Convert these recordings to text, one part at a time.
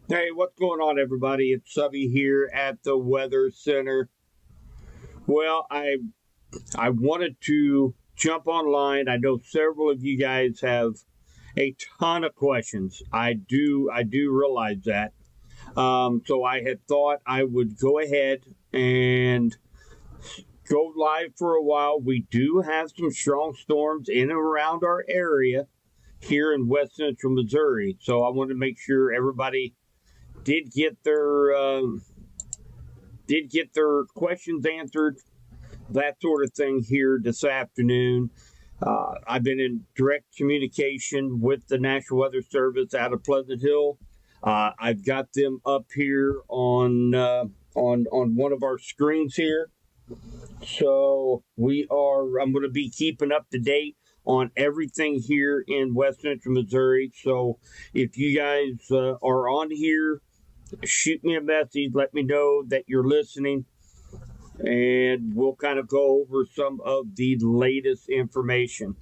Hey, what's going on, everybody? It's Subby here at the Weather Center. Well, I wanted to jump online. I know several of you guys have a ton of questions. I do realize that. So I had thought I would go ahead and go live for a while. We do have some strong storms in and around our area here in West Central Missouri. So I wanted to make sure everybody did get their questions answered, that sort of thing here this afternoon. I've been in direct communication with the National Weather Service out of Pleasant Hill. I've got them up here on one of our screens here. So I'm going to be keeping up to date on everything here in West Central Missouri. So if you guys are on here, shoot me a message. Let me know that you're listening, and we'll kind of go over some of the latest information.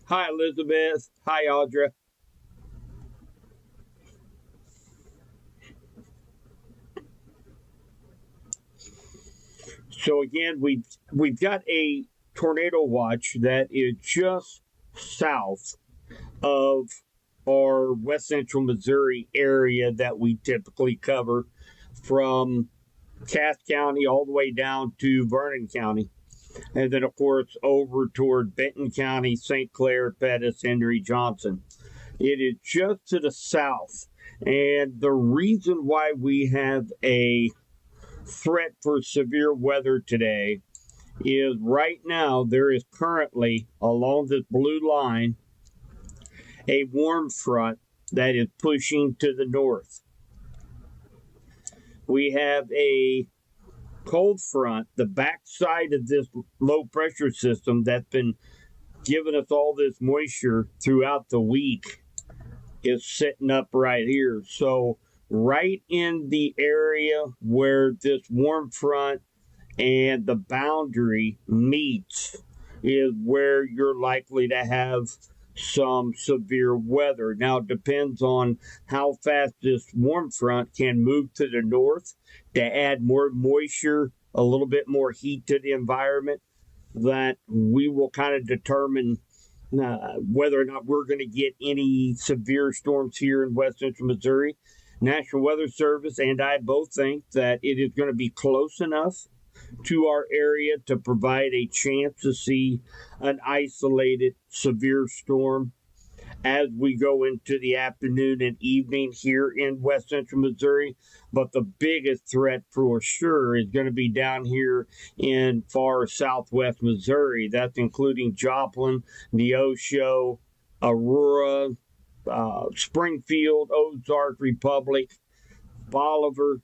Hi, Elizabeth. Hi, Audra. So again, we've got a tornado watch that is just south of our West Central Missouri area that we typically cover, from Cass County all the way down to Vernon County. And then, of course, over toward Benton County, St. Clair, Pettis, Henry, Johnson. It is just to the south. And the reason why we have a threat for severe weather today is right now there is currently along this blue line a warm front that is pushing to the north. We have a cold front, the backside of this low pressure system that's been giving us all this moisture throughout the week, is sitting up right here. So right in the area where this warm front and the boundary meets is where you're likely to have some severe weather. Now, it depends on how fast this warm front can move to the north to add more moisture, a little bit more heat to the environment, that we will kind of determine whether or not we're going to get any severe storms here in West Central Missouri. National Weather Service and I both think that it is going to be close enough to our area to provide a chance to see an isolated severe storm as we go into the afternoon and evening here in West Central Missouri. But the biggest threat for sure is going to be down here in far southwest Missouri. That's including Joplin, Neosho, Aurora, Springfield, Ozark, Republic, Bolivar.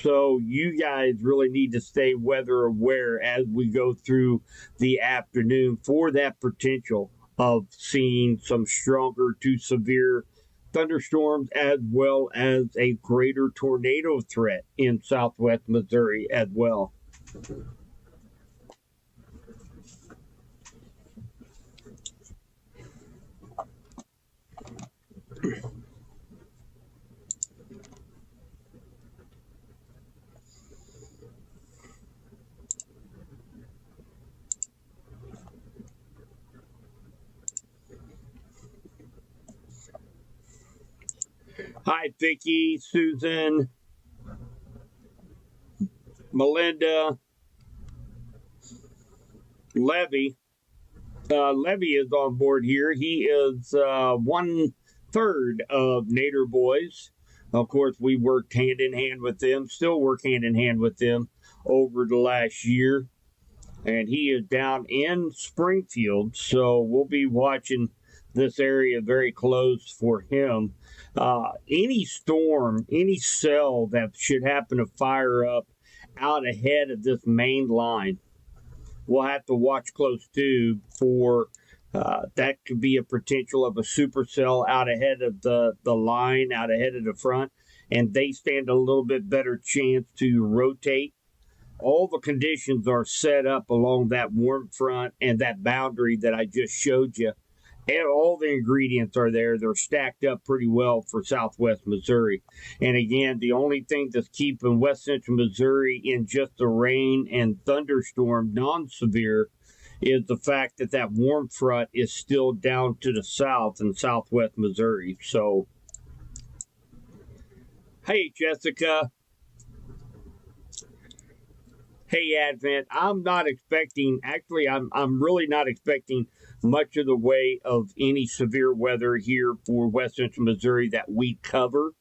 So you guys really need to stay weather aware as we go through the afternoon for that potential of seeing some stronger to severe thunderstorms, as well as a greater tornado threat in southwest Missouri as well. Hi, Vicki, Susan, Melinda, Levy. Levy is on board here. He is 1/3 of Nader Boys. Of course, we worked hand in hand with them, still work hand in hand with them over the last year. And he is down in Springfield, so we'll be watching this area very close for him. Any storm, any cell that should happen to fire up out ahead of this main line, we'll have to watch close too for that could be a potential of a supercell out ahead of the line, out ahead of the front, and they stand a little bit better chance to rotate. All the conditions are set up along that warm front and that boundary that I just showed you. And all the ingredients are there. They're stacked up pretty well for southwest Missouri. And again, the only thing that's keeping west central Missouri in just the rain and thunderstorm non-severe is the fact that that warm front is still down to the south in southwest Missouri. So, hey, Jessica. Hey, Advent. I'm not expecting, actually, I'm really not expecting much of the way of any severe weather here for west central Missouri that we cover.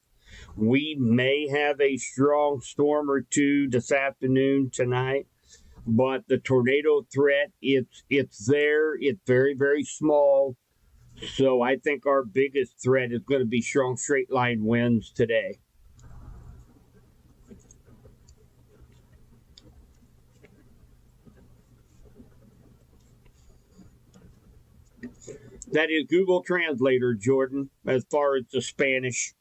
We may have a strong storm or two this afternoon, tonight, but the tornado threat, it's there. It's very, very small. So I think our biggest threat is going to be strong straight line winds today. That is Google Translator, Jordan, as far as the Spanish.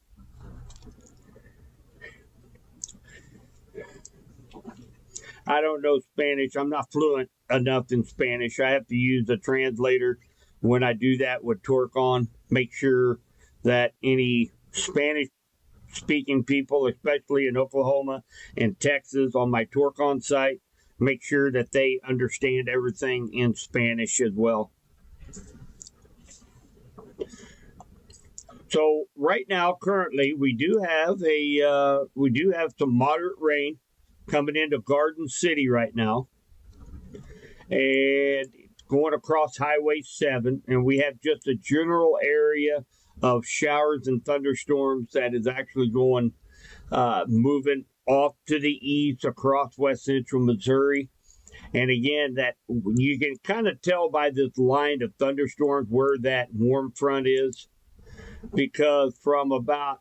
I don't know Spanish. I'm not fluent enough in Spanish. I have to use a translator when I do that with Torcon. Make sure that any Spanish speaking people, especially in Oklahoma and Texas on my Torcon site, make sure that they understand everything in Spanish as well. So right now, currently, we do have some moderate rain coming into Garden City right now, and going across Highway 7, and we have just a general area of showers and thunderstorms that is actually moving off to the east across west central Missouri. And again, that you can kind of tell by this line of thunderstorms where that warm front is, because from about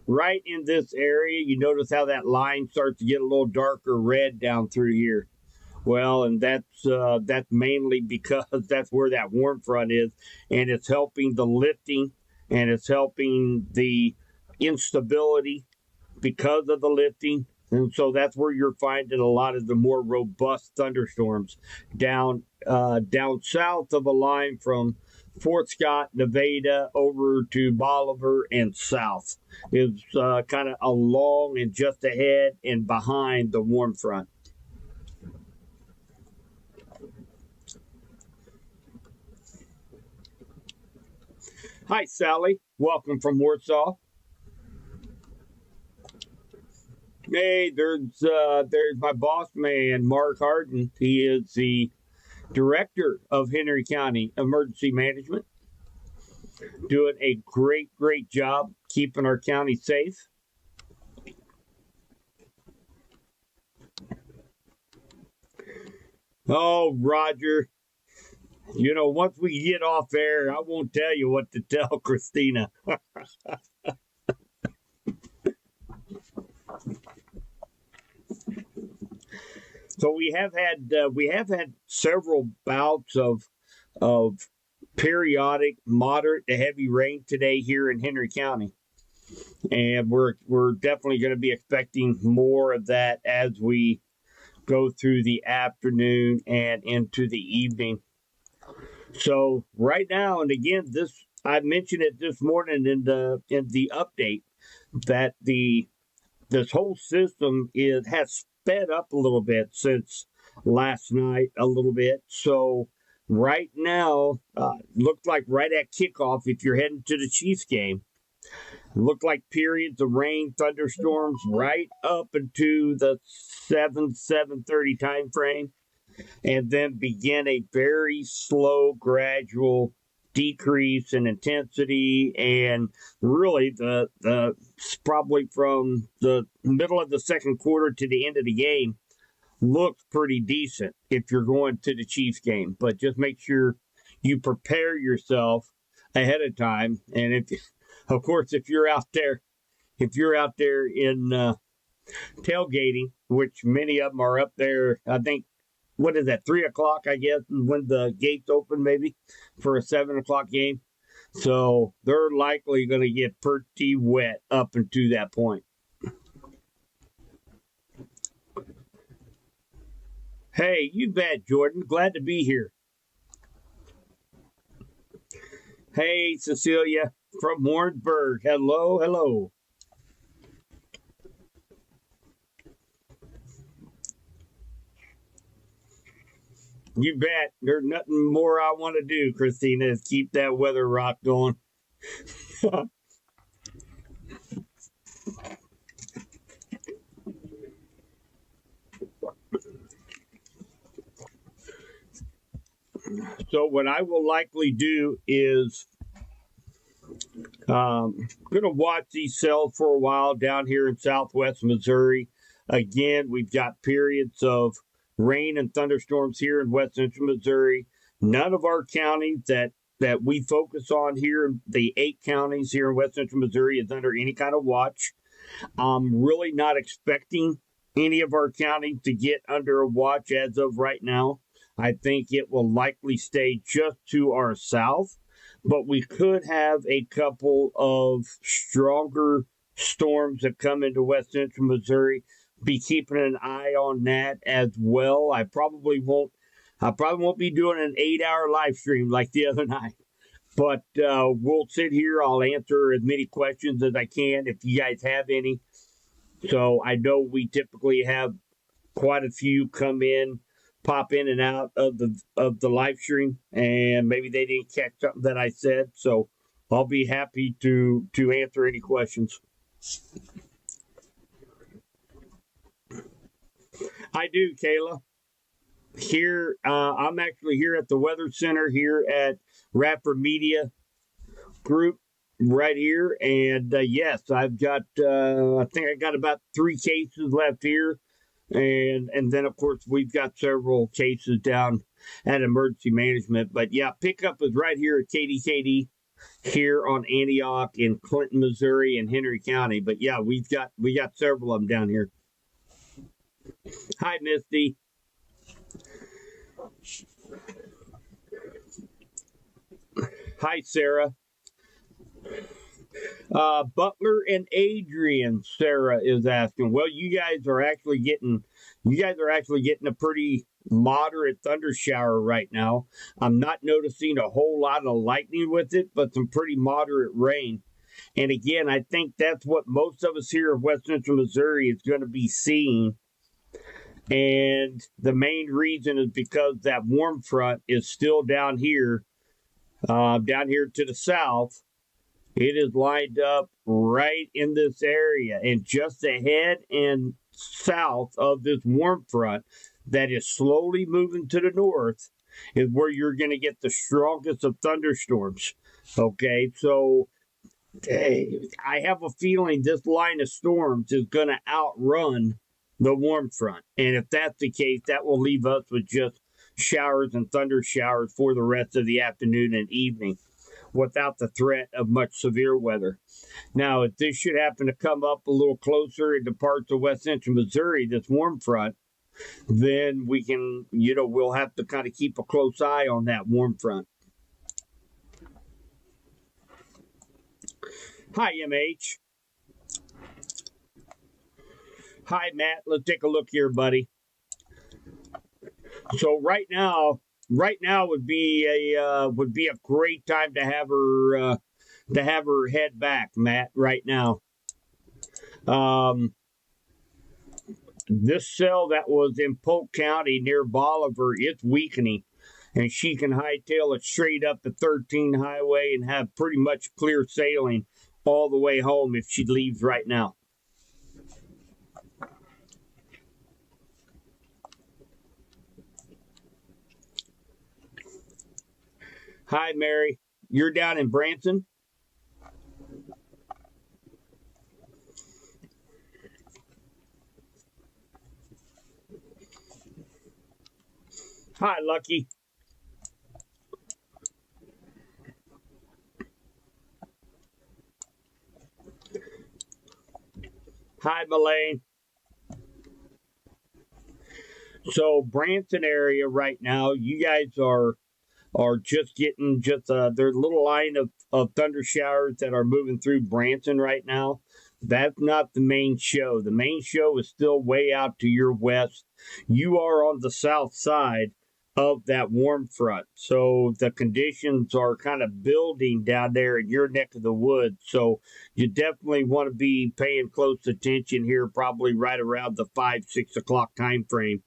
right in this area, you notice how that line starts to get a little darker red down through here. Well, and that's mainly because that's where that warm front is, and it's helping the lifting, and it's helping the instability because of the lifting. And so that's where you're finding a lot of the more robust thunderstorms down south of a line from Fort Scott, Nevada, over to Bolivar and south is kind of along and just ahead and behind the warm front. Hi, Sally. Welcome from Warsaw. Hey, there's my boss man, Mark Harden. He is the director of Henry County Emergency Management, doing a great job keeping our county safe. Oh, Roger, once we get off air, I won't tell you what to tell Christina. So we have had several bouts of periodic moderate to heavy rain today here in Henry County, and we're definitely going to be expecting more of that as we go through the afternoon and into the evening. So right now, and again, I mentioned it this morning in the update, that this whole system has sped up a little bit since last night, a little bit. So right now, looked like right at kickoff, if you're heading to the Chiefs game, looked like periods of rain, thunderstorms right up into the 7:30 time frame, and then begin a very slow, gradual decrease in intensity, and really the probably from the middle of the second quarter to the end of the game looks pretty decent if you're going to the Chiefs game. But just make sure you prepare yourself ahead of time, and if you're out there in tailgating, which many of them are up there, I think, what is that, 3:00, I guess, when the gates open, maybe, for a 7:00 game. So they're likely going to get pretty wet up until that point. Hey, you bet, Jordan. Glad to be here. Hey, Cecilia from Warrensburg. Hello, hello. You bet. There's nothing more I want to do, Christina, is keep that weather rock going. So what I will likely do is going to watch these sell for a while down here in southwest Missouri. Again, we've got periods of rain and thunderstorms here in west central Missouri. None of our counties that we focus on here, the 8 counties here in west central Missouri, is under any kind of watch. I'm really not expecting any of our counties to get under a watch as of right now. I think it will likely stay just to our south, but we could have a couple of stronger storms that come into west central Missouri. Be keeping an eye on that as well. I probably won't be doing an 8-hour live stream like the other night, but we'll sit here. I'll answer as many questions as I can if you guys have any. So I know we typically have quite a few pop in and out of the live stream, and maybe they didn't catch something that I said. So I'll be happy to answer any questions. I do, Kayla. Here, I'm actually here at the Weather Center here at Radford Media Group right here, and yes, I've got I think I got about 3 cases left here, and then of course we've got several cases down at Emergency Management. But yeah, pickup is right here at KDKD here on Antioch in Clinton, Missouri, and Henry County. But yeah, we got several of them down here. Hi, Misty. Hi, Sarah. Butler and Adrian, Sarah is asking. Well, you guys are actually getting a pretty moderate thunder shower right now. I'm not noticing a whole lot of lightning with it, but some pretty moderate rain. And again, I think that's what most of us here in west central Missouri is going to be seeing. And the main reason is because that warm front is still down here to the south. It is lined up right in this area, and just ahead and south of this warm front that is slowly moving to the north is where you're going to get the strongest of thunderstorms. Okay, so I have a feeling this line of storms is going to outrun the warm front. And if that's the case, that will leave us with just showers and thunder showers for the rest of the afternoon and evening without the threat of much severe weather. Now, if this should happen to come up a little closer into parts of west central Missouri, this warm front, then we can, we'll have to kind of keep a close eye on that warm front. Hi, MH. Hi, Matt. Let's take a look here, buddy. So right now would be a great time to have her head back, Matt. Right now, this cell that was in Polk County near Bolivar, it's weakening, and she can hightail it straight up the 13 highway and have pretty much clear sailing all the way home if she leaves right now. Hi, Mary. You're down in Branson? Hi, Lucky. Hi, Melaine. So Branson area right now, you guys are just getting there's a little line of thunder showers that are moving through Branson right now. That's not the main show. The main show is still way out to your west. You are on the south side of that warm front. So the conditions are kind of building down there in your neck of the woods. So you definitely want to be paying close attention here, probably right around the 5-6 o'clock time frame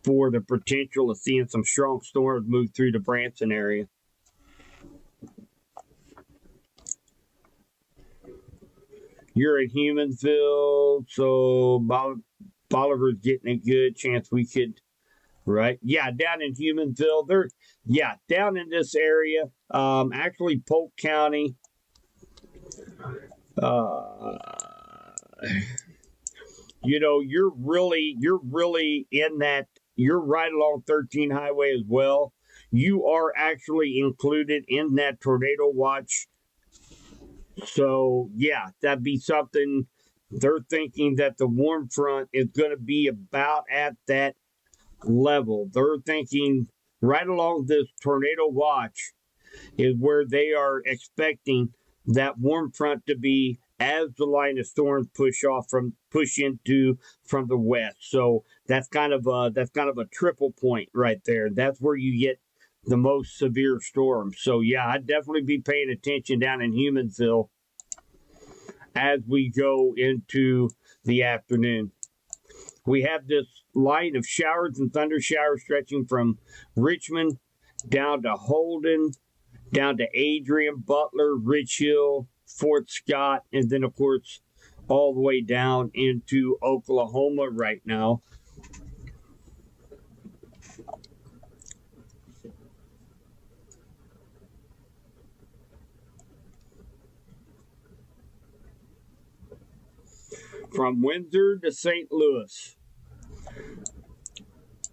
for the potential of seeing some strong storms move through the Branson area. You're in Humansville, so Bolivar's getting a good chance we could. Right. Yeah, down in Humansville. Down in this area. Actually Polk County. You're really in that, you're right along 13 highway as well. You are actually included in that tornado watch. So yeah, that'd be something. They're thinking that the warm front is going to be about at that level. They're thinking right along this tornado watch is where they are expecting that warm front to be as the line of storms push into from the west. So that's kind of a triple point right there. That's where you get the most severe storms. So yeah, I'd definitely be paying attention down in Humansville as we go into the afternoon. We have this line of showers and thunder showers stretching from Richmond down to Holden, down to Adrian, Butler, Rich Hill, Fort Scott, and then, of course, all the way down into Oklahoma right now. From Windsor to St. Louis.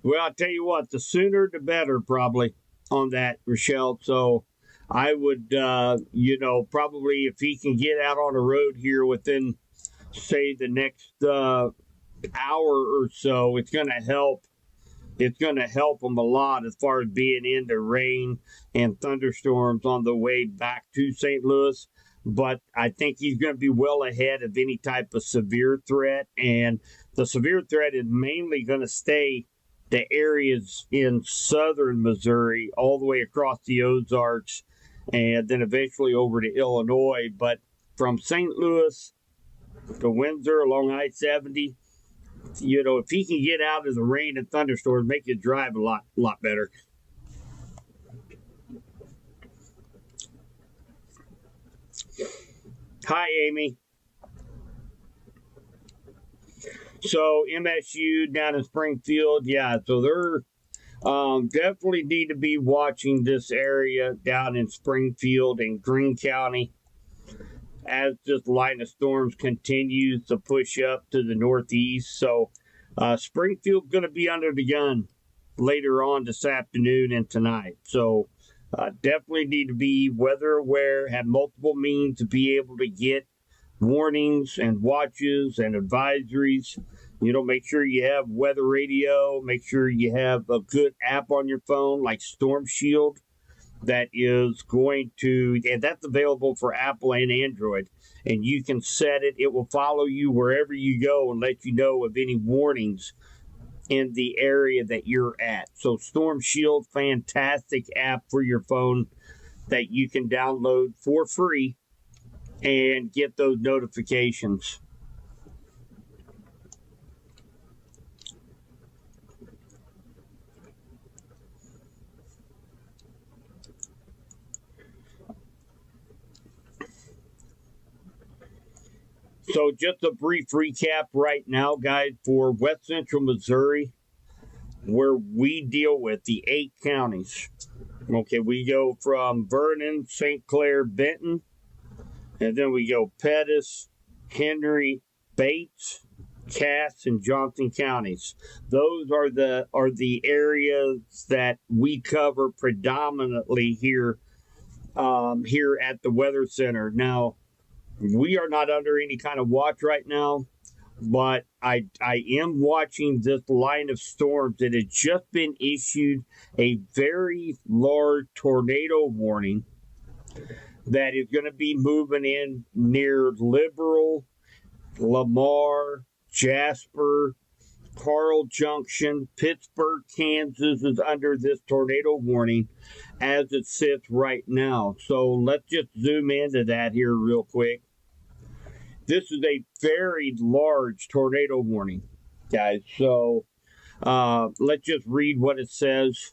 Well, I'll tell you what, the sooner the better, probably, on that, Rochelle. So I would, probably if he can get out on the road here within, say, the next hour or so, it's going to help. It's going to help him a lot as far as being in the rain and thunderstorms on the way back to St. Louis. But I think he's going to be well ahead of any type of severe threat. And the severe threat is mainly going to stay the areas in southern Missouri all the way across the Ozarks and then eventually over to Illinois. But from St. Louis to Windsor along I-70, if he can get out of the rain and thunderstorms, make his drive a lot better. Hi, Amy. So MSU down in Springfield, yeah. So they're definitely need to be watching this area down in Springfield and Greene County as this line of storms continues to push up to the northeast. So Springfield's going to be under the gun later on this afternoon and tonight. So definitely need to be weather aware, have multiple means to be able to get warnings and watches and advisories. Make sure you have weather radio. Make sure you have a good app on your phone like Storm Shield that is going to, and that's available for Apple and Android. And you can set it. It will follow you wherever you go and let you know of any warnings in the area that you're at. So Storm Shield, fantastic app for your phone that you can download for free and get those notifications. So just a brief recap right now, guys, for West Central Missouri, where we deal with the 8 counties. Okay, we go from Vernon, St. Clair, Benton, and then we go Pettis, Henry, Bates, Cass, and Johnson counties. Those are the areas that we cover predominantly here at the Weather Center. Now, we are not under any kind of watch right now, but I am watching this line of storms that has just been issued a very large tornado warning that is going to be moving in near Liberal, Lamar, Jasper, Carl Junction, Pittsburg, Kansas is under this tornado warning as it sits right now. So let's just zoom into that here real quick. This is a very large tornado warning, guys. So let's just read what it says.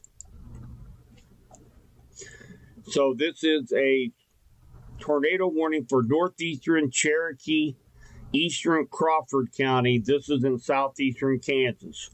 So this is a tornado warning for northeastern Cherokee, eastern Crawford County. This is in southeastern Kansas.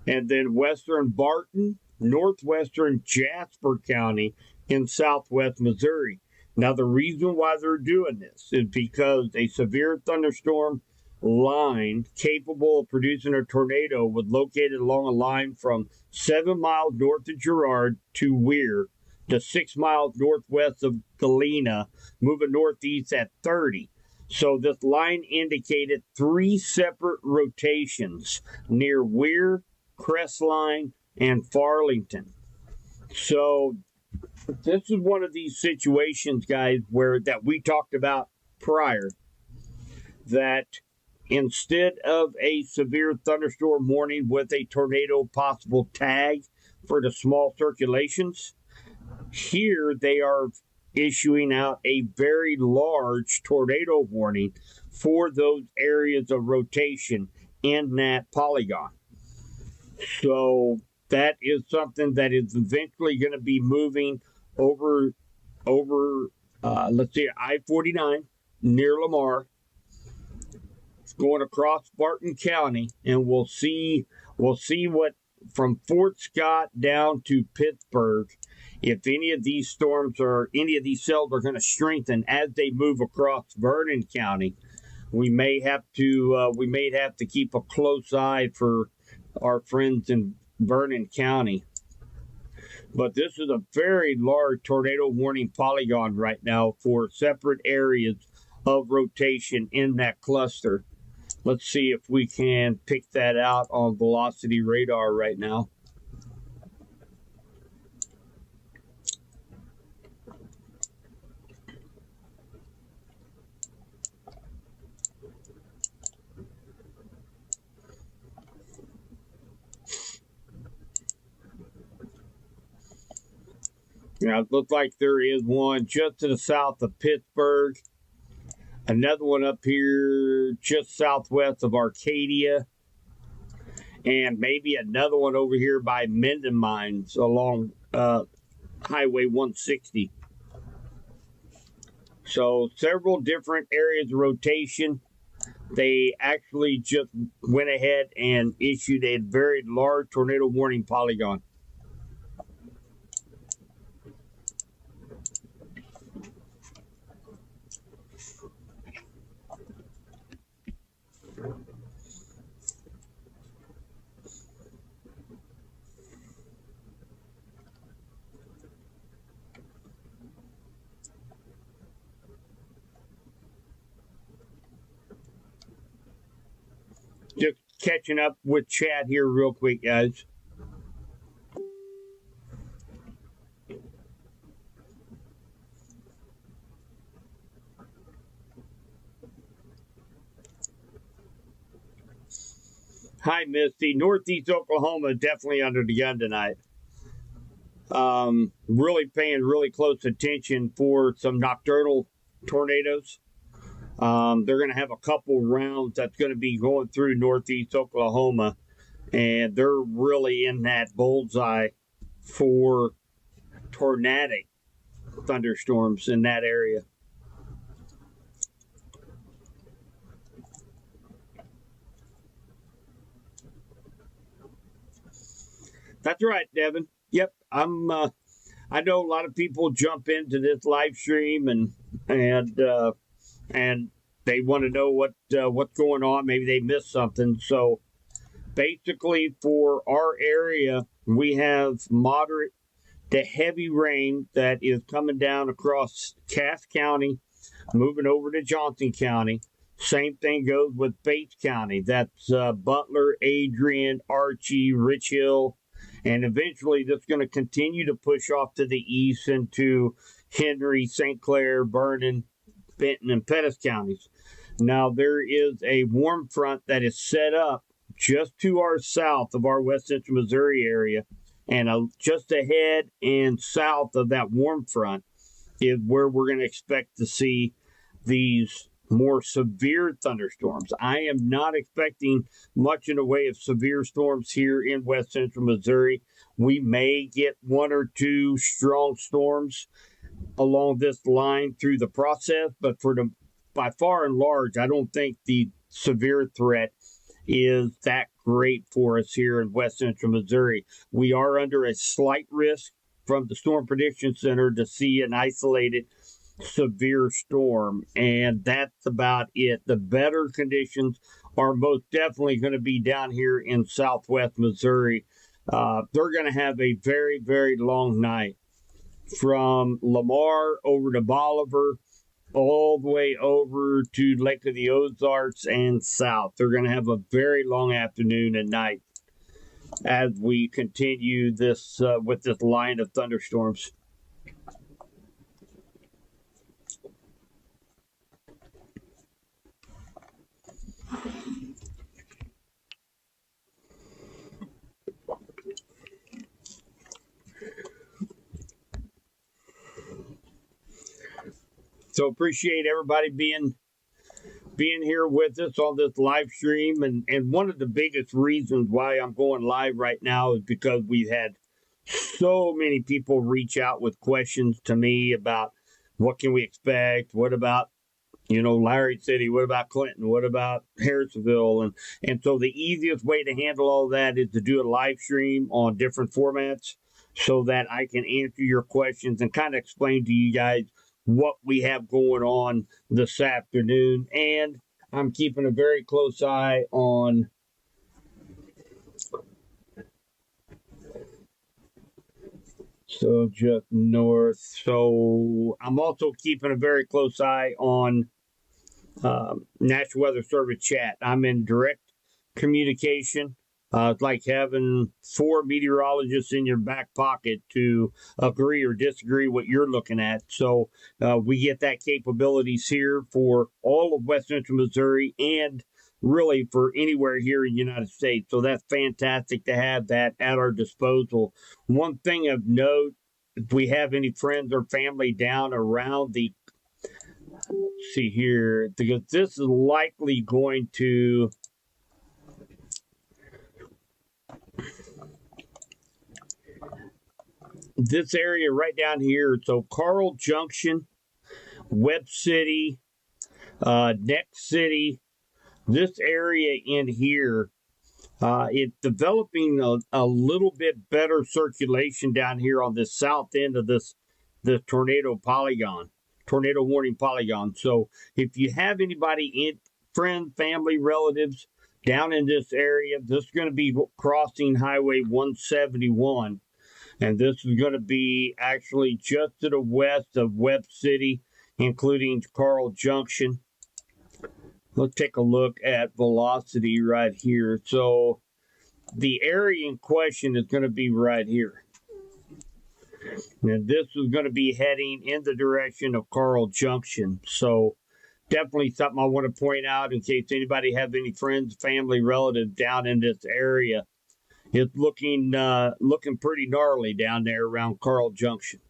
And then western Barton, northwestern Jasper County in southwest Missouri. Now, the reason why they're doing this is because a severe thunderstorm line capable of producing a tornado was located along a line from 7 miles north of Girard to Weir to 6 miles northwest of Galena, moving northeast at 30. So this line indicated 3 separate rotations near Weir, Crestline, and Farlington. So this is one of these situations, guys, where that we talked about prior, that instead of a severe thunderstorm warning with a tornado possible tag for the small circulations, here they are issuing out a very large tornado warning for those areas of rotation in that polygon. So that is something that is eventually going to be moving over let's see, I-49 near Lamar. It's going across Barton County, and we'll see what from Fort Scott down to Pittsburg, if any of these storms or any of these cells are going to strengthen as they move across Vernon County. We may have to keep a close eye for our friends in Vernon County. But this is a very large tornado warning polygon right now for separate areas of rotation in that cluster. Let's see if we can pick that out on velocity radar right now. Now, it looks like there is one just to the south of Pittsburg. Another one up here just southwest of Arcadia. And maybe another one over here by Minden Mines along Highway 160. So several different areas of rotation. They actually just went ahead and issued a very large tornado warning polygon. Just catching up with chat here real quick, guys. Hi, Misty. Northeast Oklahoma definitely under the gun tonight. Really paying really close attention for some nocturnal tornadoes. They're going to have a couple rounds that's going to be going through northeast Oklahoma, and they're really in that bullseye for tornadic thunderstorms in that area. That's right, Devin. Yep, I know a lot of people jump into this live stream and they want to know what's going on. Maybe they missed something. So basically, for our area, we have moderate to heavy rain that is coming down across Cass County, moving over to Johnson County. Same thing goes with Bates County. That's Butler, Adrian, Archie, Rich Hill. And eventually, that's going to continue to push off to the east into Henry, St. Clair, Vernon, Benton, and Pettis counties. Now, there is a warm front that is set up just to our south of our west central Missouri area, and just ahead and south of that warm front is where we're going to expect to see these more severe thunderstorms. I am not expecting much in the way of severe storms here in west central Missouri. We may get one or two strong storms along this line through the process, but by far and large, I don't think the severe threat is that great for us here in west central Missouri. We are under a slight risk from the Storm Prediction Center to see an isolated severe storm, and that's about it. The better conditions are most definitely going to be down here in southwest Missouri. They're going to have a very, very long night from Lamar over to Bolivar, all the way over to Lake of the Ozarks and south. They're going to have a very long afternoon and night as we continue this with this line of thunderstorms. So appreciate everybody being here with us on this live stream. And one of the biggest reasons why I'm going live right now is because we've had so many people reach out with questions to me about what can we expect? What about, Larry City? What about Clinton? What about Harrisville? And so the easiest way to handle all that is to do a live stream on different formats so that I can answer your questions and kind of explain to you guys what we have going on this afternoon. And I'm keeping a very close eye on just north. So I'm also keeping a very close eye on National Weather Service chat. I'm in direct communication. It's like having 4 meteorologists in your back pocket to agree or disagree what you're looking at. So we get that capabilities here for all of west central Missouri and really for anywhere here in the United States. So that's fantastic to have that at our disposal. One thing of note, if we have any friends or family down around the, see here, because this is likely going to, this area right down here. So Carl Junction, Webb City, Neck City, this area in here, it's developing a little bit better circulation down here on the south end of the tornado warning polygon. So if you have anybody friends, family, relatives down in this area, this is going to be crossing Highway 171. And this is going to be actually just to the west of Webb City, including Carl Junction. Let's take a look at velocity right here. So the area in question is going to be right here. And this is going to be heading in the direction of Carl Junction. So definitely something I want to point out in case anybody have any friends, family, relatives down in this area. It's looking pretty gnarly down there around Carl Junction.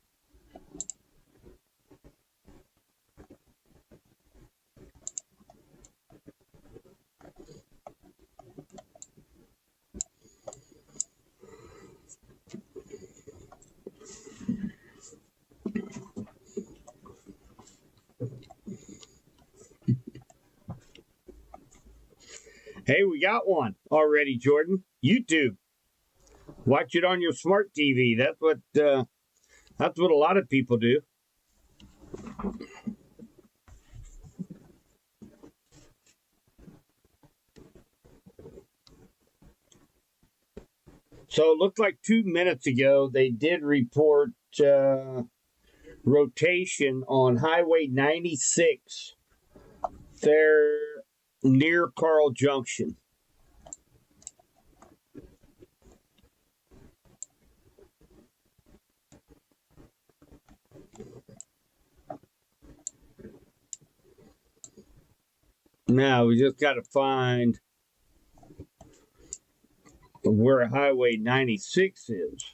Hey, we got one already, Jordan. YouTube. Watch it on your smart TV. That's what a lot of people do. So it looked like 2 minutes ago they did report rotation on Highway 96. They're near Carl Junction. Now we just got to find where Highway 96 is.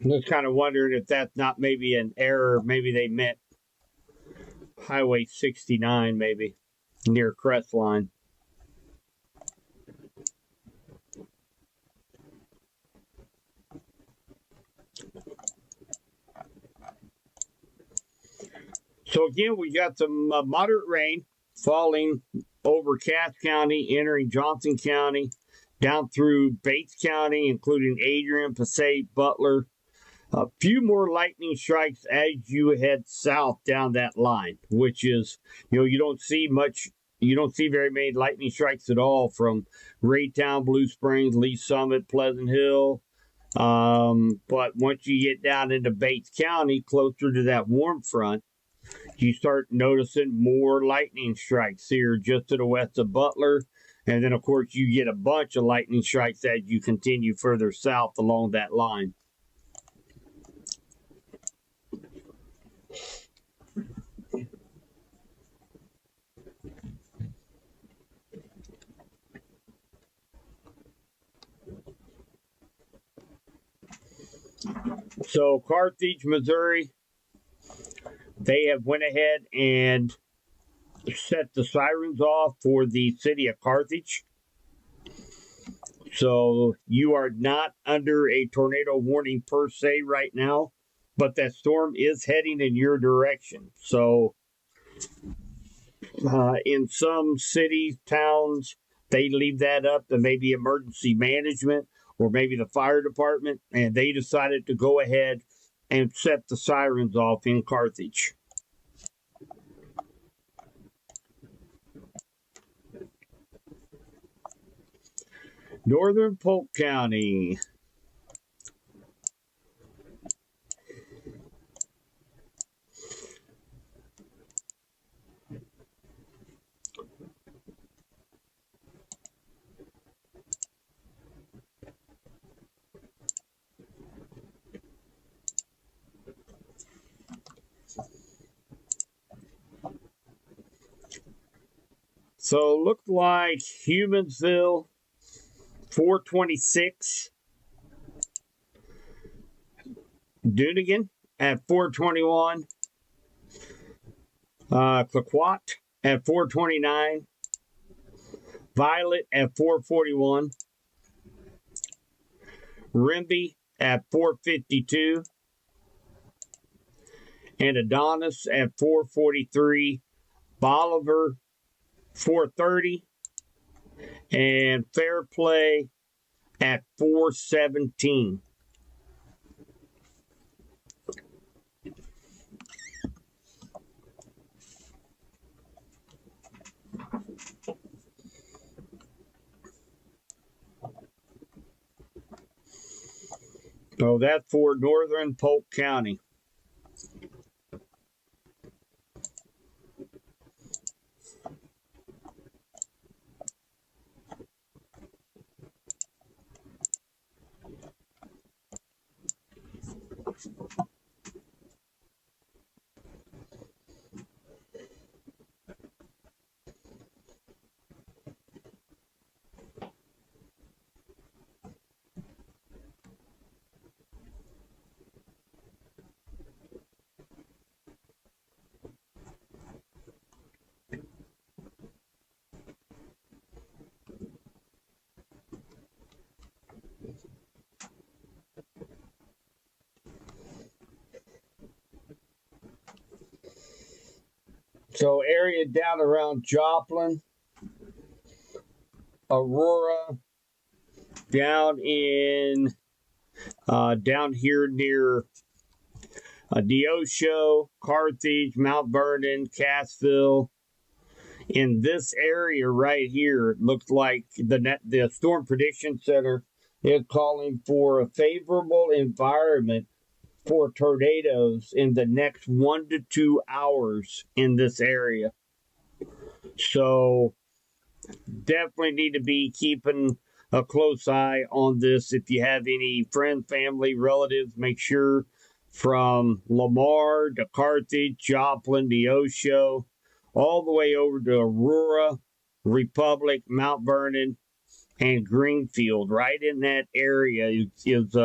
I'm just kind of wondering if that's not maybe an error. Maybe they meant Highway 69, maybe near Crestline. So again, we got some moderate rain falling over Cass County, entering Johnson County, down through Bates County, including Adrian, Passaic, Butler. A few more lightning strikes as you head south down that line, which is, you don't see very many lightning strikes at all from Raytown, Blue Springs, Lee Summit, Pleasant Hill. But once you get down into Bates County, closer to that warm front, you start noticing more lightning strikes here just to the west of Butler. And then, of course, you get a bunch of lightning strikes as you continue further south along that line. So Carthage, Missouri, they have went ahead and set the sirens off for the city of Carthage. So you are not under a tornado warning per se right now, but that storm is heading in your direction. So in some cities, towns, they leave that up to maybe emergency management or maybe the fire department, and they decided to go ahead and set the sirens off in Carthage. Northern Polk County. So looked like Humansville, 426. Dunnigan at 421. Claquot at 429. Violet at 441. Rimby at 452. And Adonis at 443. Bolivar 430. And Fairplay at 417. So that's for Northern Polk County. So area down around Joplin, Aurora, down in down here near Neosho, Carthage, Mount Vernon, Cassville. In this area right here, it looks like the Storm Prediction Center is calling for a favorable environment for tornadoes in the next 1 to 2 hours in this area. So definitely need to be keeping a close eye on this. If you have any friends, family, relatives, make sure from Lamar to Carthage, Joplin, Neosho, all the way over to Aurora, Republic, Mount Vernon, and Greenfield. Right in that area is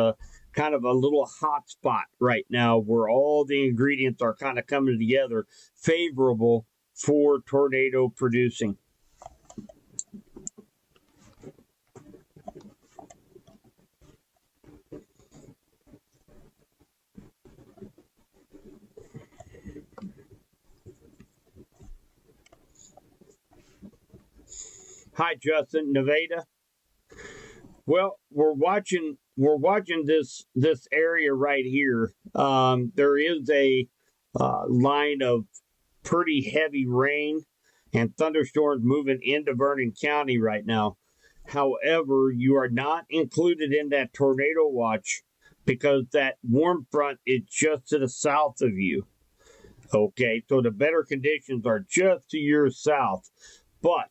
kind of a little hot spot right now where all the ingredients are kind of coming together, favorable for tornado producing. Hi, Justin, Nevada. Well, we're watching this area right here. There is a line of pretty heavy rain and thunderstorms moving into Vernon County right now. However, you are not included in that tornado watch because that warm front is just to the south of you. Okay, so the better conditions are just to your south, but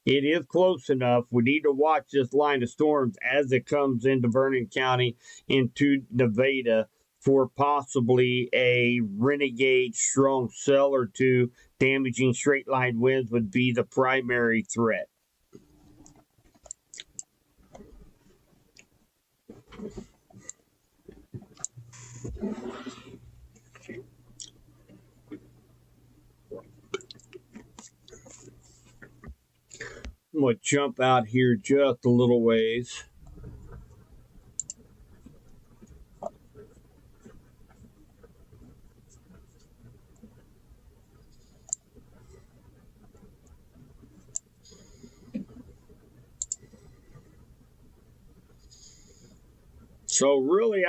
it is close enough. We need to watch this line of storms as it comes into Vernon County, into Nevada, for possibly a renegade strong cell or two. Damaging straight line winds would be the primary threat. I'm going to jump out here just a little ways. So really,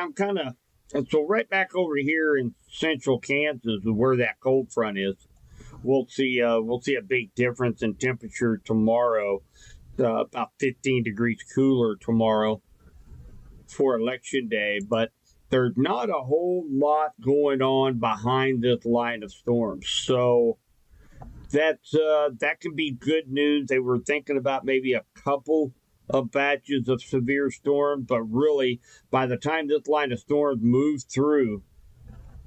so right back over here in central Kansas is where that cold front is. We'll see a big difference in temperature tomorrow, about 15 degrees cooler tomorrow for election day, but there's not a whole lot going on behind this line of storms. So that can be good news. They were thinking about maybe a couple of batches of severe storms, but really by the time this line of storms moves through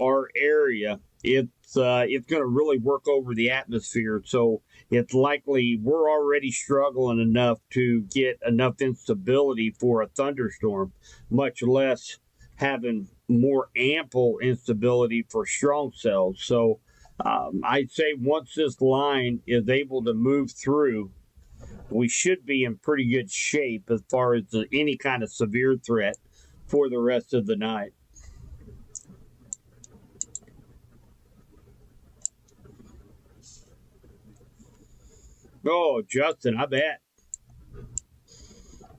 our area, it's going to really work over the atmosphere. So it's likely we're already struggling enough to get enough instability for a thunderstorm, much less having more ample instability for strong cells. So I'd say once this line is able to move through, we should be in pretty good shape as far as any kind of severe threat for the rest of the night. Oh, Justin, I bet.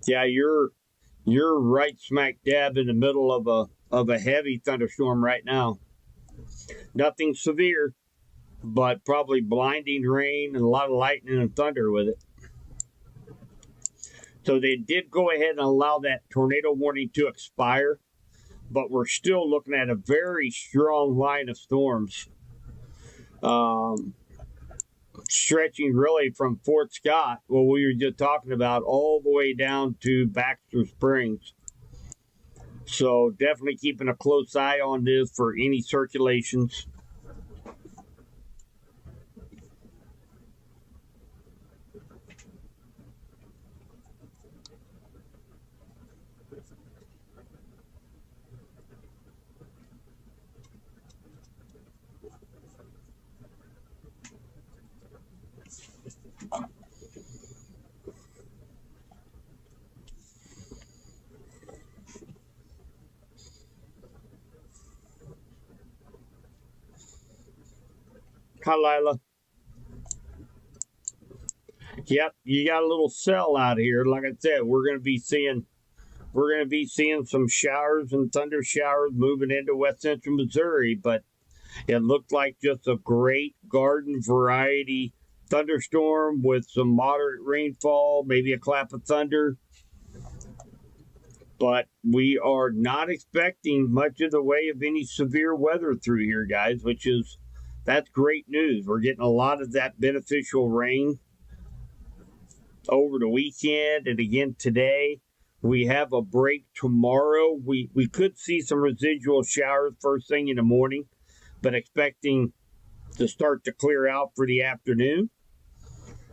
Yeah, you're right smack dab in the middle of a heavy thunderstorm right now. Nothing severe, but probably blinding rain and a lot of lightning and thunder with it. So they did go ahead and allow that tornado warning to expire, but we're still looking at a very strong line of storms. Stretching really from Fort Scott, what we were just talking about, all the way down to Baxter Springs. So definitely keeping a close eye on this for any circulations. Hi, Lila. Yep, you got a little cell out here. Like I said, we're going to be seeing some showers and thunder showers moving into west central Missouri, but it looked like just a great garden variety thunderstorm with some moderate rainfall, maybe a clap of thunder. But we are not expecting much of the way of any severe weather through here, guys, that's great news. We're getting a lot of that beneficial rain over the weekend and again today. We have a break tomorrow. We could see some residual showers first thing in the morning, but expecting to start to clear out for the afternoon.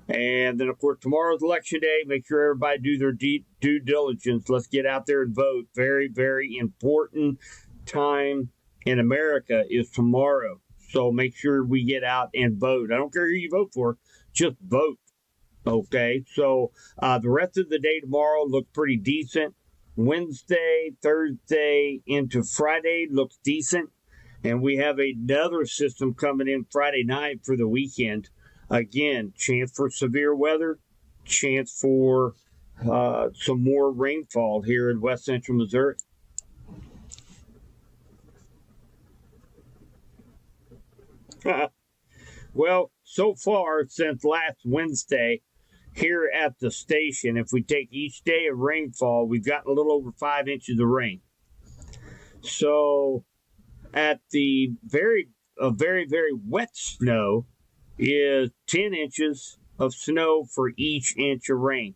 And then, of course, tomorrow's election day. Make sure everybody do their due diligence. Let's get out there and vote. Very, very important time in America is tomorrow. So make sure we get out and vote. I don't care who you vote for, just vote. Okay, so the rest of the day tomorrow looks pretty decent. Wednesday, Thursday into Friday looks decent. And we have another system coming in Friday night for the weekend. Again, chance for severe weather, chance for some more rainfall here in west central Missouri. Well, so far since last Wednesday, here at the station, if we take each day of rainfall, we've gotten a little over 5 inches of rain. So at the very wet snow is 10 inches of snow for each inch of rain.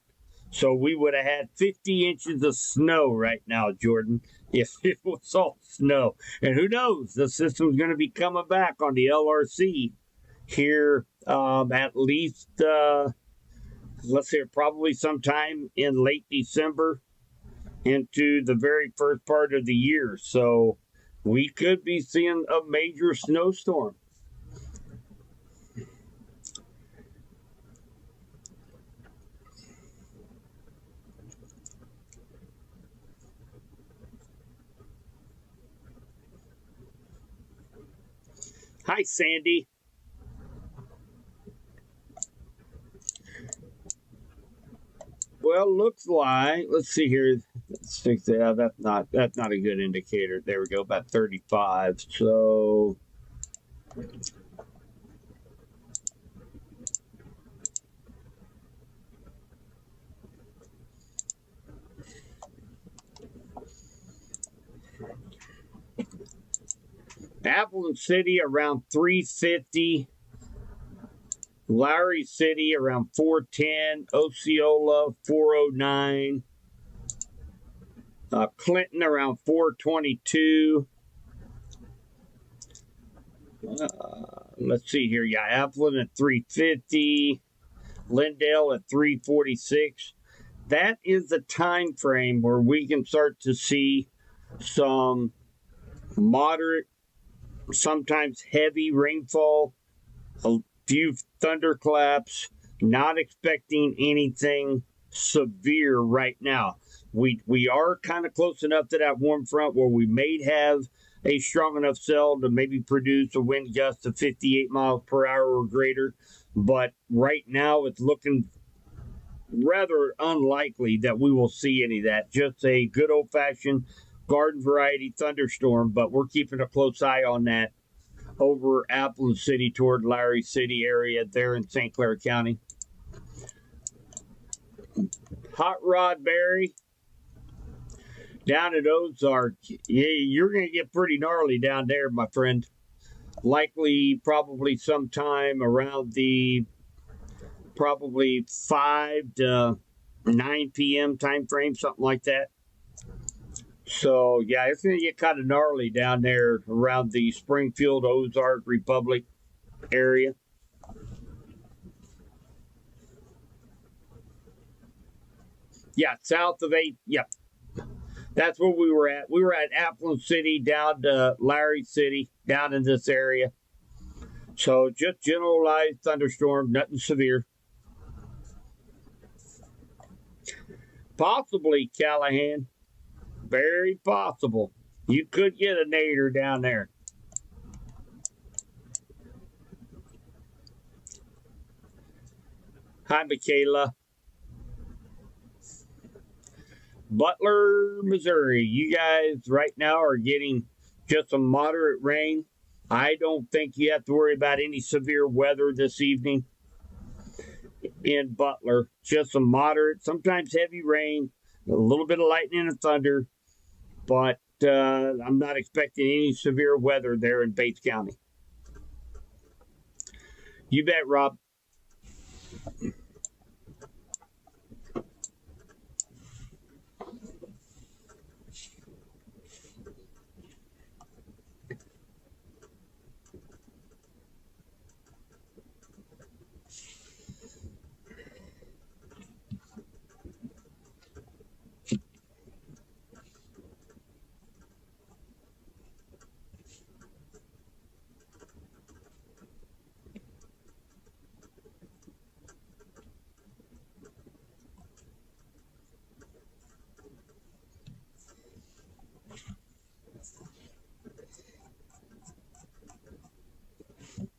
So we would have had 50 inches of snow right now, Jordan, if it was all snow. And who knows, the system's going to be coming back on the LRC here at least, let's say probably sometime in late December into the very first part of the year. So we could be seeing a major snowstorm. Hi, Sandy. Well, looks like, let's see here. That's not a good indicator. There we go, about 35. So Appleton City around 350. Lowry City around 410, Osceola 409, Clinton around 422. Let's see here. Yeah, Appleton at 350, Lindale at 346. That is the time frame where we can start to see some moderate, sometimes heavy rainfall, a few thunderclaps, not expecting anything severe right now. We are kind of close enough to that warm front where we may have a strong enough cell to maybe produce a wind gust of 58 miles per hour or greater. But right now it's looking rather unlikely that we will see any of that. Just a good old-fashioned garden variety thunderstorm, but we're keeping a close eye on that over Appleton City toward Lowry City area there in St. Clair County. Hot Rod Berry down at Ozark. Yeah, you're going to get pretty gnarly down there, my friend. Likely, probably sometime around the probably 5 to 9 p.m. time frame, something like that. So, yeah, it's going to get kind of gnarly down there around the Springfield, Ozark, Republic area. Yeah, south of 8. Yep. That's where we were at. We were at Appleton City down to Lowry City, down in this area. So, just generalized thunderstorm, nothing severe. Possibly, Callahan. Very possible. You could get a nader down there. Hi, Michaela. Butler, Missouri. You guys right now are getting just some moderate rain. I don't think you have to worry about any severe weather this evening in Butler. Just some moderate, sometimes heavy rain, a little bit of lightning and thunder. But I'm not expecting any severe weather there in Bates County. You bet, Rob.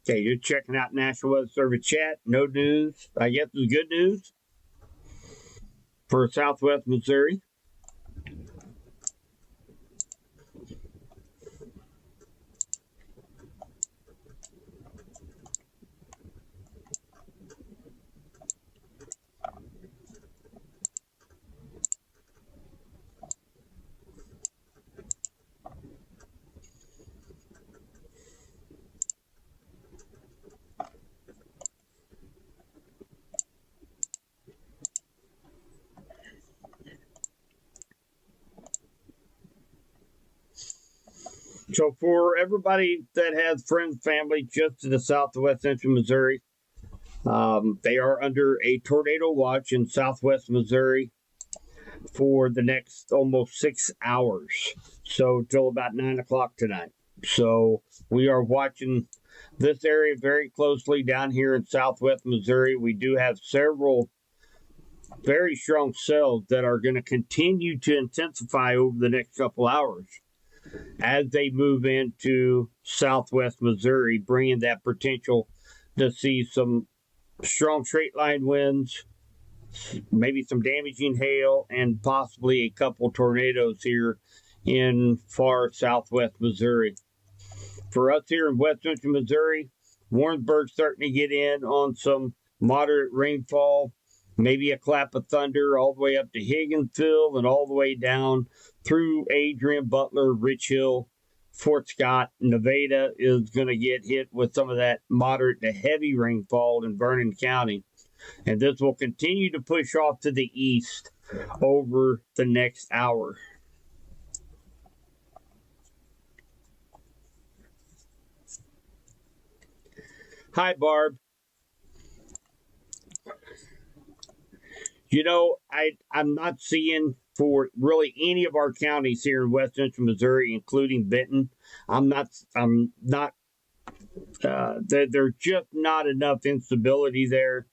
Okay, you're checking out National Weather Service chat. No news. I guess it's good news for Southwest Missouri. So for everybody that has friends, family just to the south of West Central Missouri, they are under a tornado watch in Southwest Missouri for the next almost 6 hours. So till about 9 o'clock tonight. So we are watching this area very closely down here in Southwest Missouri. We do have several very strong cells that are going to continue to intensify over the next couple hours as they move into Southwest Missouri, bringing that potential to see some strong straight line winds, maybe some damaging hail, and possibly a couple tornadoes here in far Southwest Missouri. For us here in West Central Missouri, Warrensburg's starting to get in on some moderate rainfall, maybe a clap of thunder all the way up to Higginsville and all the way down through Adrian, Butler, Rich Hill, Fort Scott. Nevada is going to get hit with some of that moderate to heavy rainfall in Vernon County. And this will continue to push off to the east over the next hour. Hi, Barb. You know, I'm not seeing for really any of our counties here in West Central Missouri, including Benton. There's just not enough instability there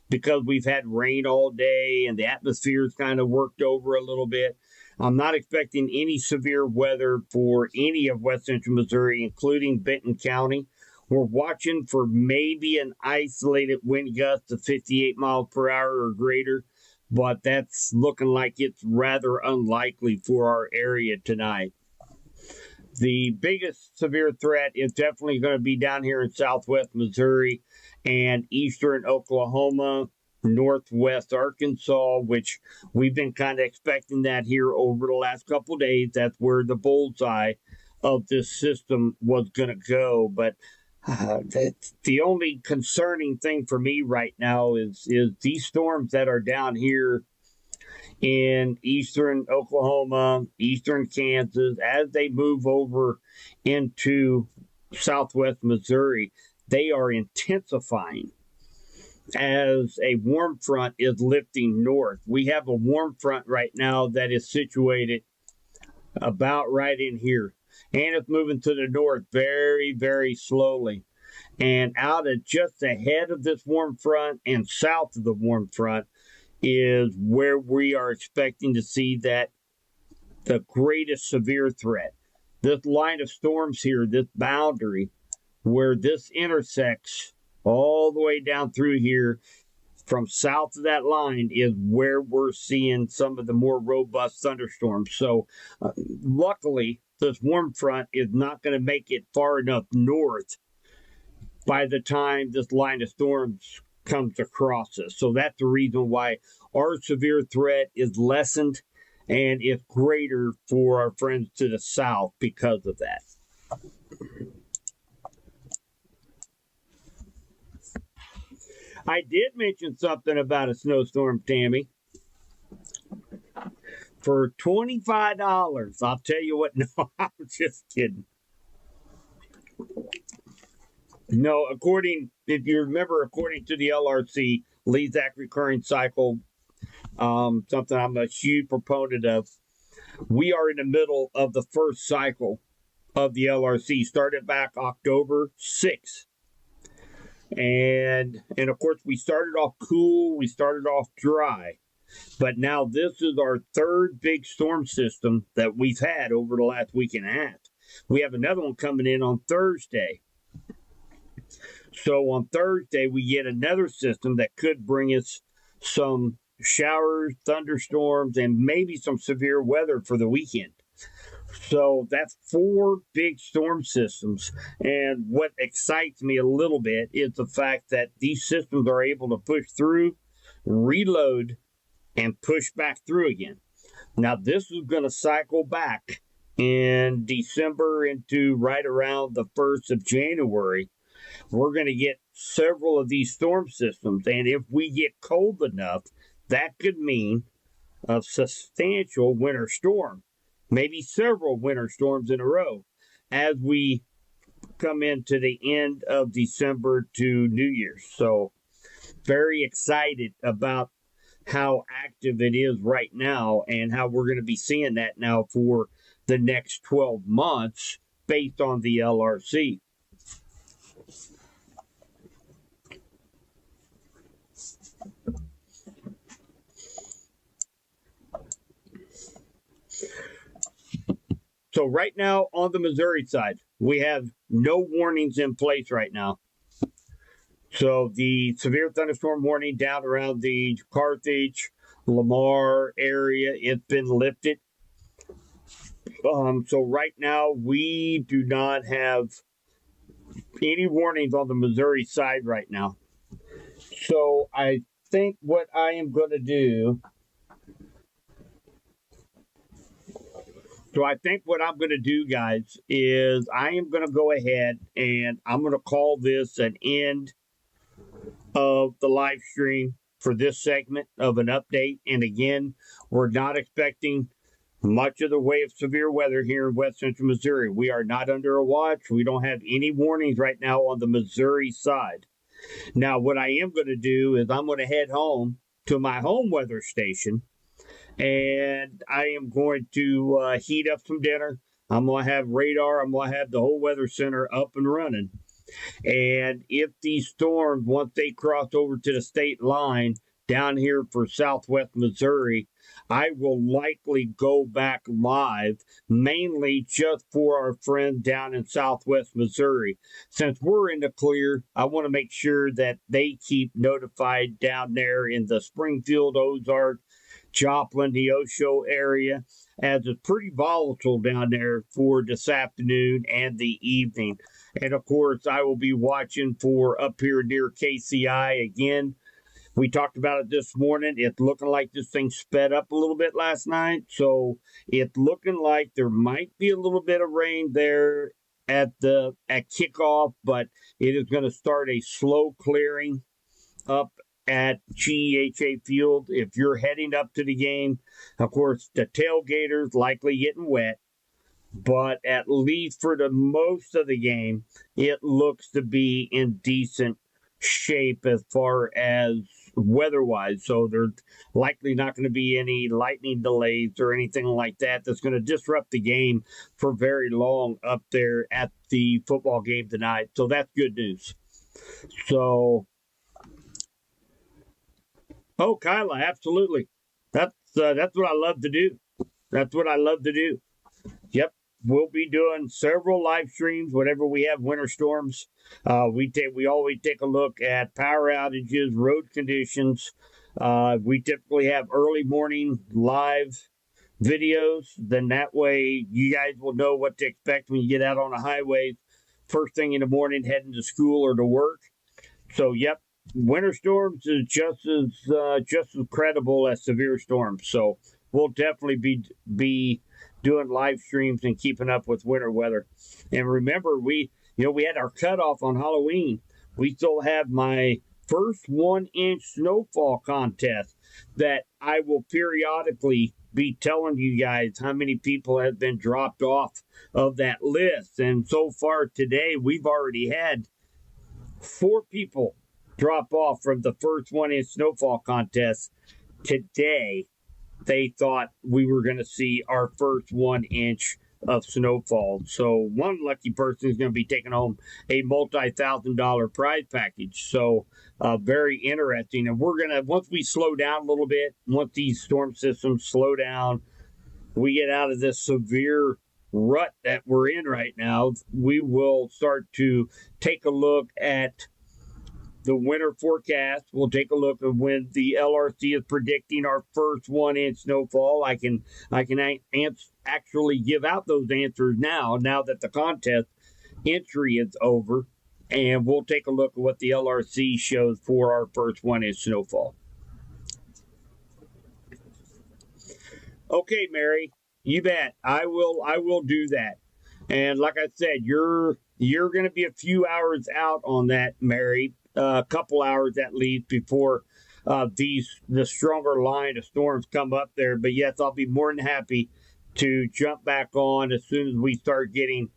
because we've had rain all day and the atmosphere's kind of worked over a little bit. I'm not expecting any severe weather for any of West Central Missouri, including Benton County. We're watching for maybe an isolated wind gust of 58 miles per hour or greater, but that's looking like it's rather unlikely for our area tonight. The biggest severe threat is definitely going to be down here in Southwest Missouri and eastern Oklahoma, northwest Arkansas, which we've been kind of expecting that here over the last couple of days. That's where the bullseye of this system was going to go. But the only concerning thing for me right now is these storms that are down here in eastern Oklahoma, eastern Kansas, as they move over into Southwest Missouri, they are intensifying as a warm front is lifting north. We have a warm front right now that is situated about right in here, and it's moving to the north very, very slowly. And out of just ahead of this warm front and south of the warm front is where we are expecting to see that the greatest severe threat. This line of storms here, this boundary, where this intersects all the way down through here from south of that line is where we're seeing some of the more robust thunderstorms. So luckily, this warm front is not going to make it far enough north by the time this line of storms comes across us. So that's the reason why our severe threat is lessened and is greater for our friends to the south because of that. I did mention something about a snowstorm, Tammy. For $25, I'll tell you what. No, I'm just kidding. No, if you remember, according to the LRC, LEZAC recurring cycle, something I'm a huge proponent of, we are in the middle of the first cycle of the LRC, started back October 6th. And of course, we started off cool, we started off dry. But now this is our third big storm system that we've had over the last week and a half. We have another one coming in on Thursday. So on Thursday, we get another system that could bring us some showers, thunderstorms, and maybe some severe weather for the weekend. So that's 4 big storm systems. And what excites me a little bit is the fact that these systems are able to push through, reload, and push back through again. Now, this is going to cycle back in December into right around the 1st of January. We're going to get several of these storm systems. And if we get cold enough, that could mean a substantial winter storm, maybe several winter storms in a row as we come into the end of December to New Year's. So very excited about how active it is right now and how we're going to be seeing that now for the next 12 months based on the LRC. So right now on the Missouri side, we have no warnings in place right now. So the severe thunderstorm warning down around the Carthage, Lamar area, it's been lifted. So right now we do not have any warnings on the Missouri side right now. So I think what I am going to do. So I think what I'm going to do, guys, is I am going to go ahead and I'm going to call this an end of the live stream for this segment of an update. And again, we're not expecting much of the way of severe weather here in West Central Missouri. We are not under a watch. We don't have any warnings right now on the Missouri side. Now, what I am going to do is I'm going to head home to my home weather station, and I am going to heat up some dinner. I'm going to have radar. I'm going to have the whole weather center up and running. And if these storms, once they cross over to the state line down here for southwest Missouri, I will likely go back live, mainly just for our friends down in southwest Missouri. Since we're in the clear, I want to make sure that they keep notified down there in the Springfield, Ozark, Joplin, Neosho area, as it's pretty volatile down there for this afternoon and the evening. And of course, I will be watching for up here near KCI again. We talked about it this morning. It's looking like this thing sped up a little bit last night. So it's looking like there might be a little bit of rain there at kickoff, but it is going to start a slow clearing up at GEHA Field. If you're heading up to the game, of course, the tailgaters likely getting wet, but at least for the most of the game, it looks to be in decent shape as far as weather-wise. So there's likely not going to be any lightning delays or anything like that that's going to disrupt the game for very long up there at the football game tonight. So that's good news. So Kyla, absolutely. That's what I love to do. That's what I love to do. Yep, we'll be doing several live streams whenever we have winter storms. We always take a look at power outages, road conditions. We typically have early morning live videos. Then that way you guys will know what to expect when you get out on the highway first thing in the morning heading to school or to work. So yep. Winter storms is just as credible as severe storms. So we'll definitely be doing live streams and keeping up with winter weather. And remember, we had our cutoff on Halloween. We still have my first 1-inch snowfall contest that I will periodically be telling you guys how many people have been dropped off of that list. And so far today, we've already had 4 people drop off from the first 1-inch snowfall contest. Today, they thought we were going to see our first 1-inch of snowfall. So one lucky person is going to be taking home a multi-$1,000 prize package. So very interesting. And we're going to, once we slow down a little bit, once these storm systems slow down, we get out of this severe rut that we're in right now, we will start to take a look at the winter forecast. We'll take a look at when the LRC is predicting our first 1-inch snowfall. I can actually give out those answers now that the contest entry is over. And we'll take a look at what the LRC shows for our first 1-inch snowfall. Okay, Mary, you bet. I will do that. And like I said, you're going to be a few hours out on that, Mary. A couple hours at least before the stronger line of storms come up there. But yes, I'll be more than happy to jump back on as soon as we start getting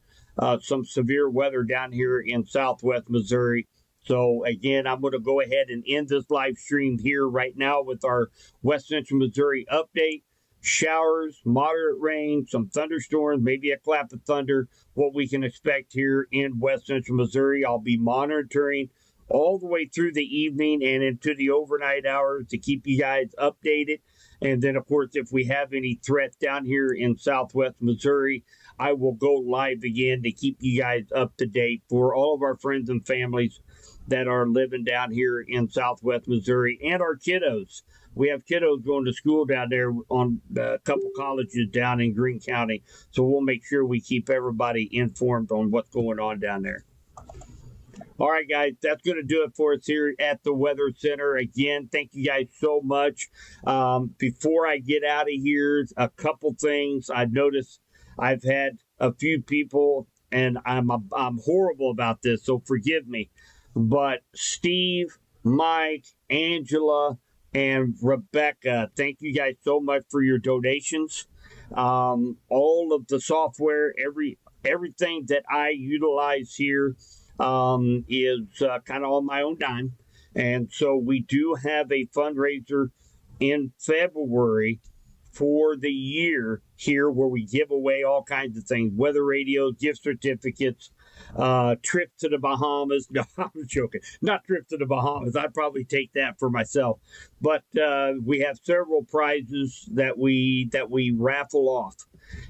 some severe weather down here in southwest Missouri. So again, I'm going to go ahead and end this live stream here right now with our West Central Missouri update. Showers, moderate rain, some thunderstorms, maybe a clap of thunder, what we can expect here in West Central Missouri. I'll be monitoring all the way through the evening and into the overnight hours to keep you guys updated. And then, of course, if we have any threats down here in southwest Missouri, I will go live again to keep you guys up to date for all of our friends and families that are living down here in southwest Missouri and our kiddos. We have kiddos going to school down there on a couple colleges down in Greene County. So we'll make sure we keep everybody informed on what's going on down there. All right, guys, that's going to do it for us here at the Weather Center. Again, thank you guys so much. Before I get out of here, a couple things. I've noticed I've had a few people, and I'm horrible about this, so forgive me. But Steve, Mike, Angela, and Rebecca, thank you guys so much for your donations. All of the software, everything that I utilize here is kind of on my own dime. And so we do have a fundraiser in February for the year here where we give away all kinds of things, weather radios, gift certificates, trip to the Bahamas. No, I'm joking. Not trip to the Bahamas. I'd probably take that for myself. But we have several prizes that we raffle off.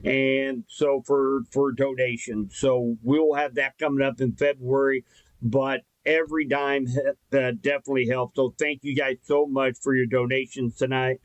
And so for donations. So we'll have that coming up in February. But every dime definitely helps. So thank you guys so much for your donations tonight.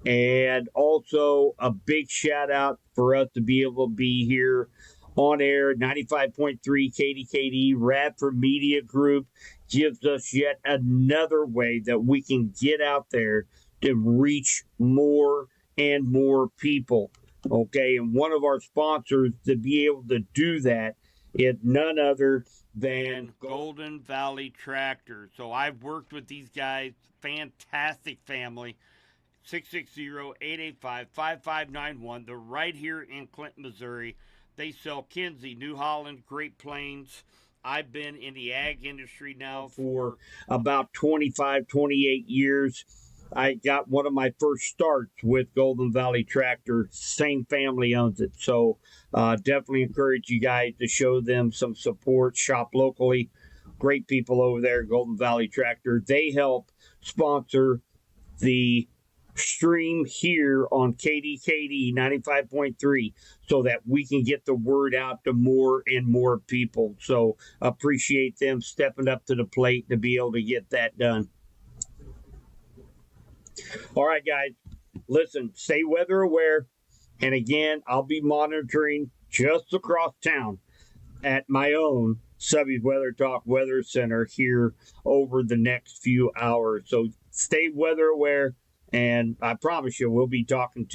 And also a big shout out for us to be able to be here on air. 95.3 KDKD Radford Media Group gives us yet another way that we can get out there to reach more and more people. Okay, and one of our sponsors to be able to do that is none other than Golden Valley Tractor. So I've worked with these guys, fantastic family. 660-885-5591. They're right here in Clinton, Missouri. They sell Kinsey, New Holland, Great Plains. I've been in the ag industry now for about 25, 28 years. I got one of my first starts with Golden Valley Tractor. Same family owns it. So definitely encourage you guys to show them some support. Shop locally. Great people over there at Golden Valley Tractor. They help sponsor the stream here on KDKD 95.3 so that we can get the word out to more and more people. So appreciate them stepping up to the plate to be able to get that done. All right, guys, listen, stay weather aware. And again, I'll be monitoring just across town at my own Subby's Weather Talk Weather Center here over the next few hours. So stay weather aware. And I promise you, we'll be talking to